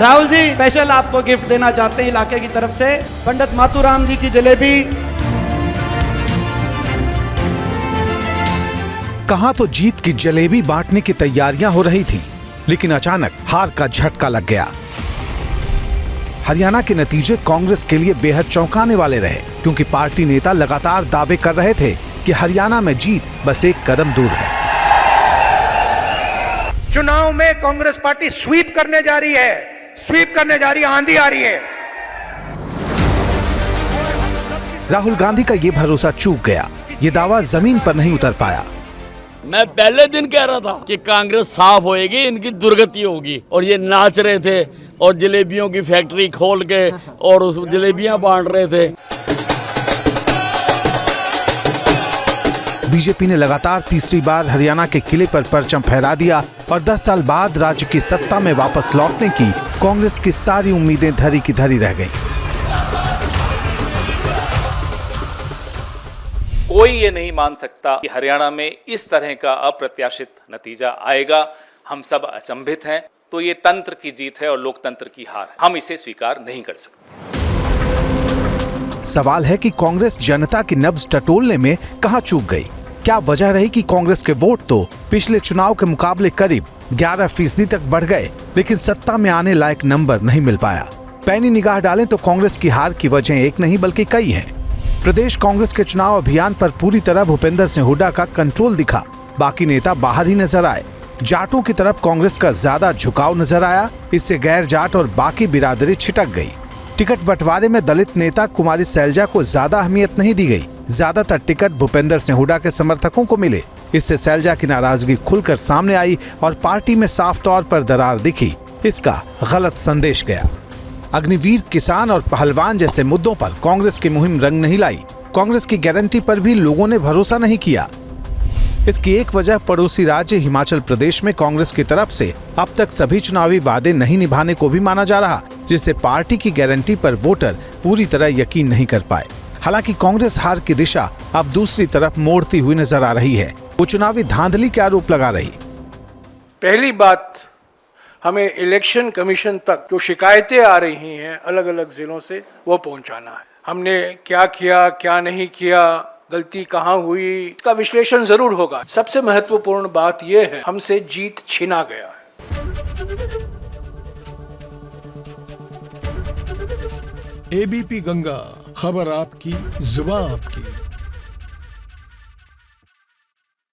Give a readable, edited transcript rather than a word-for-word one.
Rahul ji special आपको gift देना चाहते हैं इलाके की तरफ से पंडित मातूराम जी की जलेबी। कहां तो जीत की जलेबी बांटने की तैयारियां हो रही थी, लेकिन अचानक हार का झटका लग गया। हरियाणा के नतीजे कांग्रेस के लिए बेहद चौंकाने वाले रहे, क्योंकि पार्टी नेता लगातार दावे कर रहे थे कि हरियाणा में जीत बस एक कदम दूर है। चुनाव में कांग्रेस पार्टी स्वीप करने जा रही है, स्वीप करने जा रही है, आंधी आ रही है। राहुल गांधी का ये भरोसा चूक गया, ये दावा जमीन पर नहीं उतर पाया। मैं पहले दिन कह रहा था कि कांग्रेस साफ होएगी, इनकी दुर्गति होगी, और ये नाच रहे थे और जलेबियों की फैक्ट्री खोल के और उस जलेबियां बांट रहे थे। बीजेपी ने लगातार तीसरी बार हरियाणा के किले पर परचम फहरा दिया और 10 साल बाद राज्य की सत्ता में वापस लौटने की कांग्रेस की सारी उम्मीदें धरी की धरी रह गईं। कोई ये नहीं मान सकता कि हरियाणा में इस तरह का अप्रत्याशित नतीजा आएगा। हम सब अचंभित हैं। तो ये तंत्र की जीत है और लोकतंत्र की हार है, हम इसे स्वीकार नहीं कर सकते। सवाल है कि कांग्रेस जनता की नब्ज टटोलने में कहां चूक गई। क्या वजह रही कि कांग्रेस के वोट तो पिछले चुनाव के मुकाबले करीब 11% तक बढ़ गए, लेकिन सत्ता में आने लायक नंबर नहीं मिल पाया। पैनी निगाह डालें तो कांग्रेस की हार की वजह एक नहीं बल्कि कई हैं। प्रदेश कांग्रेस के चुनाव अभियान पर पूरी तरह भूपेंद्र सिंह हुड्डा का कंट्रोल दिखा, बाकी नेता बाहर ही नजर आए। जाटों की तरफ कांग्रेस का ज्यादा झुकाव नजर आया, इससे गैर जाट और बाकी बिरादरी छिटक गई। टिकट बंटवारे में दलित नेता कुमारी सैलजा को ज्यादा अहमियत नहीं दी गई, ज्यादातर टिकट भूपेंद्र सिंह हुड्डा के समर्थकों को मिले। इससे सैलजा की नाराजगी खुलकर सामने आई और पार्टी में साफ तौर पर दरार दिखी। इसका गलत संदेश गया। अग्निवीर, किसान और पहलवान जैसे मुद्दों पर कांग्रेस की मुहिम रंग नहीं लाई। कांग्रेस की गारंटी पर भी लोगों ने भरोसा नहीं किया। इसकी एक वजह पड़ोसी राज्य हिमाचल प्रदेश में कांग्रेस की तरफ से अब तक सभी चुनावी वादे नहीं निभाने को भी माना जा रहा, जिससे पार्टी की गारंटी पर वोटर पूरी तरह यकीन नहीं कर पाए। हालांकि कांग्रेस हार की दिशा अब दूसरी तरफ मोड़ती हुई नजर आ रही है। वो चुनावी धांधली के आरोप लगा रही। पहली बात, हमें इलेक्शन कमीशन तक जो शिकायतें आ रही हैं अलग अलग जिलों से, वो पहुंचाना है। हमने क्या किया, क्या नहीं किया, गलती कहां हुई, इसका विश्लेषण जरूर होगा। सबसे महत्वपूर्ण बात यह है, हमसे जीत छीना गया है। एबीपी गंगा, खबर आपकी, जुबान आपकी।